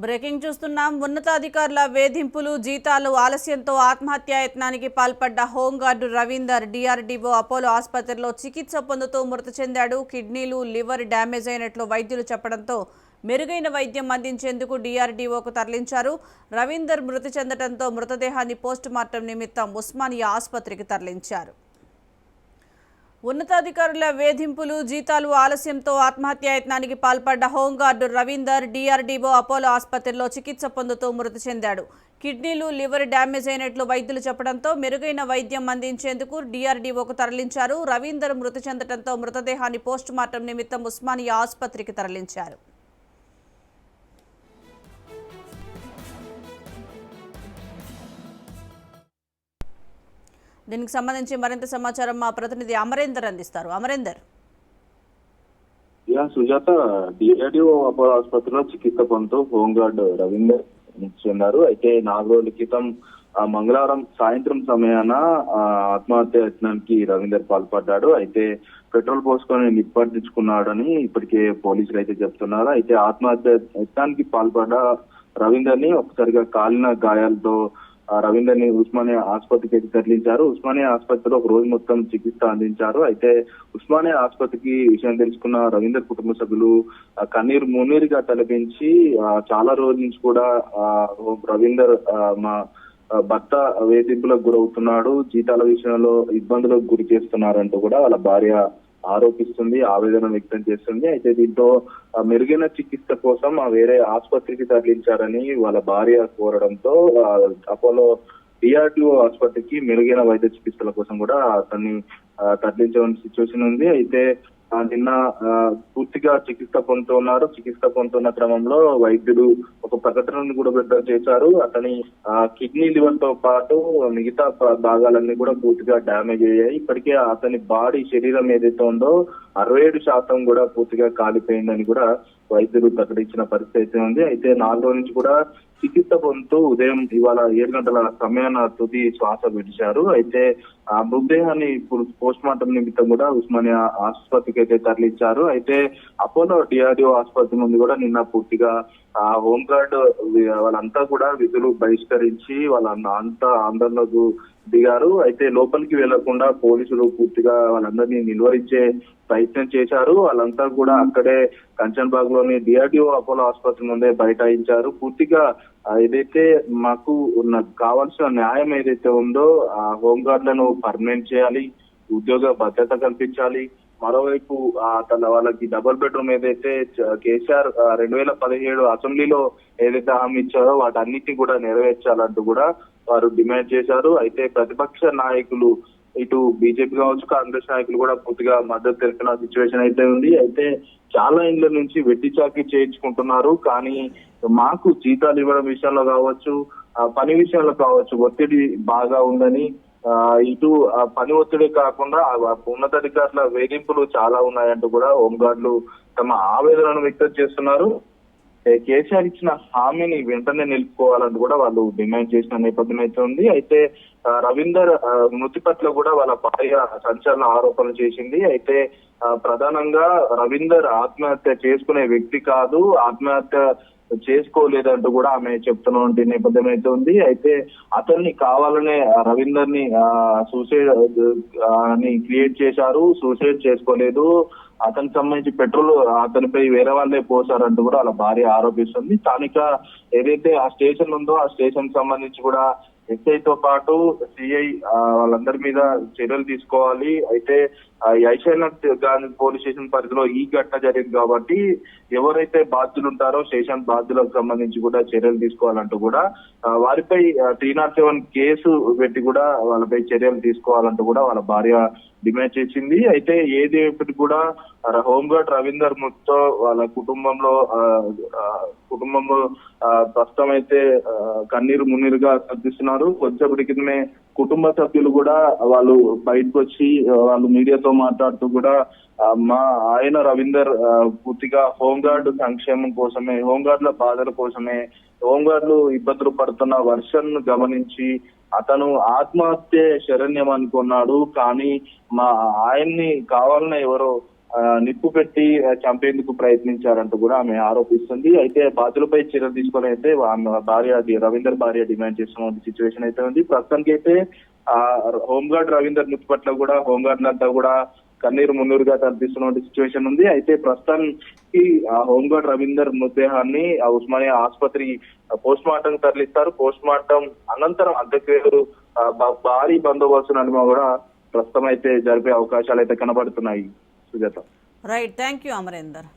Breaking చూస్తున్నాం. ఉన్నతాధికారుల వేధింపులు, జీతాలు ఆలస్యంతో ఆత్మహత్యాయత్నానికి పాల్పడ్డ హోంగార్డు రవీందర్ డిఆర్డీఓ అపోలో ఆసుపత్రిలో చికిత్స పొందుతూ మృతి చెందాడు. కిడ్నీలు, లివర్ డ్యామేజ్ అయినట్లు వైద్యులు చెప్పడంతో మెరుగైన వైద్యం అందించేందుకు డిఆర్డీఓకు తరలించారు. రవీందర్ మృతి చెందడంతో మృతదేహాన్ని పోస్టుమార్టం నిమిత్తం ఉస్మానియా ఆసుపత్రికి తరలించారు. ఉన్నతాధికారుల వేధింపులు, జీతాలు ఆలస్యంతో ఆత్మహత్యాయత్నానికి పాల్పడ్డ హోంగార్డు రవీందర్ డిఆర్డీఓ అపోలో ఆసుపత్రిలో చికిత్స పొందుతూ మృతి చెందాడు. కిడ్నీలు, లివర్ డ్యామేజ్ అయినట్లు వైద్యులు చెప్పడంతో మెరుగైన వైద్యం అందించేందుకు డిఆర్డీఓకు తరలించారు. రవీందర్ మృతి చెందడంతో మృతదేహాన్ని పోస్టుమార్టం నిమిత్తం ఉస్మానియా ఆసుపత్రికి తరలించారు. దీనికి సంబంధించి మరింత సమాచారం మా ప్రతినిధి అమరేందర్ అందిస్తారు. అమరేందర్. సుజాత, డిఆర్డీఓ అపోలో ఆసుపత్రిలో చికిత్స పొందుతూ హోంగార్డ్ రవీందర్ చెందారు. అయితే 4 రోజుల క్రితం మంగళవారం సాయంత్రం సమయాన ఆత్మహత్య యత్నానికి రవీందర్ పాల్పడ్డాడు. అయితే పెట్రోల్ పోసుకొని నిప్పంటించుకున్నాడని ఇప్పటికే పోలీసులు అయితే చెప్తున్నారు. అయితే ఆత్మహత్య యత్నానికి పాల్పడ్డ రవీందర్ ని ఒకసారిగా కాలిన గాయాలతో రవీందర్ ని ఉస్మానియా ఆసుపత్రికి తరలించారు. ఉస్మానియా ఆసుపత్రిలో ఒక రోజు మొత్తం చికిత్స అందించారు. అయితే ఉస్మానియా ఆసుపత్రికి విషయం తెలుసుకున్న రవీందర్ కుటుంబ సభ్యులు కన్నీరు మున్నీరుగా తలపించి చాలా రోజుల నుంచి కూడా రవీందర్ మా భర్త వేధింపులకు గురవుతున్నాడు, జీతాల విషయంలో ఇబ్బందులకు గురి చేస్తున్నారంటూ కూడా వాళ్ళ భార్య ఆరోపిస్తుంది, ఆవేదన వ్యక్తం చేస్తుంది. అయితే దీంతో మెరుగైన చికిత్స కోసం వేరే ఆసుపత్రికి తరలించారని వాళ్ళ భార్య కోరడంతో అపోలో డిఆర్డీఓ ఆసుపత్రికి మెరుగైన వైద్య చికిత్సల కోసం కూడా అతన్ని తరలించే సిచ్యువేషన్ ఉంది. అయితే నిన్న పూర్తిగా చికిత్స పొందుతున్నారు. చికిత్స పొందుతున్న క్రమంలో వైద్యులు ఒక ప్రకటనను కూడా విడుదల చేశారు. అతని కిడ్నీ, లివర్ తో పాటు మిగతా భాగాలన్నీ కూడా పూర్తిగా డ్యామేజ్ అయ్యాయి. ఇప్పటికే అతని బాడీ శరీరం ఏదైతే ఉందో 67% కూడా పూర్తిగా కాలిపోయిందని కూడా వైద్యులు ప్రకటించిన పరిస్థితి ఉంది. అయితే 4 రోజుల నుంచి కూడా చికిత్స పొందుతూ ఉదయం ఇవాళ 7 గంటల సమయాన తుది శ్వాస విడిచారు. అయితే ఆ మృతదేహాన్ని పోస్ట్ మార్టం నిమిత్తం కూడా ఉస్మానియా ఆసుపత్రికి అయితే తరలించారు. అయితే అపోలో డిఆర్డీఓ ఆసుపత్రి నుండి కూడా నిన్న పూర్తిగా హోంగార్డ్ వాళ్ళంతా కూడా విధులు బహిష్కరించి అంతా ఆందోళనకు దిగారు. అయితే లోపలికి వెళ్లకుండా పోలీసులు పూర్తిగా వాళ్ళందరినీ నిలువరించే ప్రయత్నం చేశారు. వాళ్ళంతా కూడా అక్కడే కంచన్బాగ్ లోని డిఆర్డీఓ అపోలో ఆసుపత్రి ముందే బైఠాయించారు. పూర్తిగా ఏదైతే మాకు కావాల్సిన న్యాయం ఏదైతే ఉందో ఆ హోంగార్డులను పర్మనెంట్ చేయాలి, ఉద్యోగ భద్రత కల్పించాలి. మరోవైపు వాళ్ళకి డబుల్ బెడ్రూమ్ ఏదైతే కేసీఆర్ 2017 అసెంబ్లీలో ఏదైతే హామీ ఇచ్చారో వాటన్నిటిని కూడా నెరవేర్చాలంటూ కూడా వారు డిమాండ్ చేశారు. అయితే ప్రతిపక్ష నాయకులు ఇటు బీజేపీ కావచ్చు, కాంగ్రెస్ నాయకులు కూడా పూర్తిగా మద్దతు తెలిపిన సిచ్యువేషన్ అయితే ఉంది. అయితే చాలా ఇండ్ల నుంచి వెట్టి చాకరీ చేయించుకుంటున్నారు. కానీ మాకు జీతాలు ఇవ్వడం విషయంలో కావచ్చు, పని విషయంలో కావచ్చు ఒత్తిడి బాగా ఉందని, ఇటు పని ఒత్తిడి కాకుండా ఉన్నతాధికారుల వేధింపులు చాలా ఉన్నాయంటూ కూడా హోంగార్డులు తమ ఆవేదనను వ్యక్తం చేస్తున్నారు. కేసీఆర్ ఇచ్చిన హామీని వెంటనే నిలుపుకోవాలని కూడా వాళ్ళు డిమాండ్ చేసిన నేపథ్యం అయితే ఉంది. అయితే రవీందర్ మృతి పట్ల కూడా వాళ్ళ భార్య సంచలన ఆరోపణలు చేసింది. అయితే ప్రధానంగా రవీందర్ ఆత్మహత్య చేసుకునే వ్యక్తి కాదు, ఆత్మహత్య చేసుకోలేదంటూ కూడా ఆమె చెప్తున్నటువంటి నేపథ్యం అయితే ఉంది. అయితే అతన్ని కావాలనే రవీందర్ ని సూసైడ్ అని క్రియేట్ చేశారు, సూసైడ్ చేసుకోలేదు, అతనికి సంబంధించి పెట్రోల్ అతనిపై వేరే వాళ్ళే పోసారంటూ కూడా వాళ్ళ భార్య ఆరోపిస్తుంది. స్థానిక ఏదైతే ఆ స్టేషన్ ఉందో ఆ స్టేషన్ సంబంధించి కూడా ఎస్ఐతో పాటు సిఐ వాళ్ళందరి మీద చర్యలు తీసుకోవాలి. అయితే ఐషానత్ గాంధీ పోలీస్ స్టేషన్ పరిధిలో ఈ ఘటన జరిగింది కాబట్టి ఎవరైతే బాధ్యులు ఉంటారో స్టేషన్ బాధ్యులకు సంబంధించి కూడా చర్యలు తీసుకోవాలంటూ కూడా వారిపై 307 కేసు పెట్టి కూడా వాళ్ళపై చర్యలు తీసుకోవాలంటూ కూడా వాళ్ళ భార్య డిమాండ్ చేసింది. అయితే ఏది కూడా హోంగార్డ్ రవీందర్ మృతితో వాళ్ళ కుటుంబంలో ప్రస్తుతం అయితే కన్నీరు మున్నీరుగా కనిపిస్తున్నారు. కొంచెంప్పటి క్రితమే కుటుంబ సభ్యులు కూడా వాళ్ళు బయటకు వచ్చి వాళ్ళు మీడియాతో మాట్లాడుతూ కూడా మా ఆయన రవీందర్ పూర్తిగా హోంగార్డు సంక్షేమం కోసమే, హోంగార్డుల బాధల కోసమే, హోంగార్డులు ఇబ్బందులు పడుతున్న వర్షన్ గమనించి అతను ఆత్మహత్య శరణ్యం అనుకున్నాడు. కానీ మా ఆయన్ని కావాలనే ఎవరో నిప్పు పెట్టి చంపేందుకు ప్రయత్నించారంటూ కూడా ఆమె ఆరోపిస్తుంది. అయితే బాధ్యులపై చర్యలు తీసుకొని అయితే ఆమె భార్య రవీందర్ భార్య డిమాండ్ చేస్తున్న సిచ్యువేషన్ అయితే ఉంది. ప్రస్తుతానికి అయితే హోంగార్డ్ రవీందర్ మృతి పట్ల కూడా హోంగార్డులంతా కూడా కన్నీరు మున్నీరుగా కనిపిస్తున్న సిచ్యువేషన్ ఉంది. అయితే ప్రస్తుతానికి హోంగార్డ్ రవీందర్ మృతదేహాన్ని ఉస్మానియా ఆసుపత్రి పోస్ట్ మార్టం తరలిస్తారు. పోస్ట్ మార్టం అనంతరం అంత్యక్రియలు భారీ బందోబస్తు నడుమ కూడా ప్రస్తుతం అయితే జరిపే అవకాశాలు అయితే కనబడుతున్నాయి. Sujatha. Right, thank you Amarender.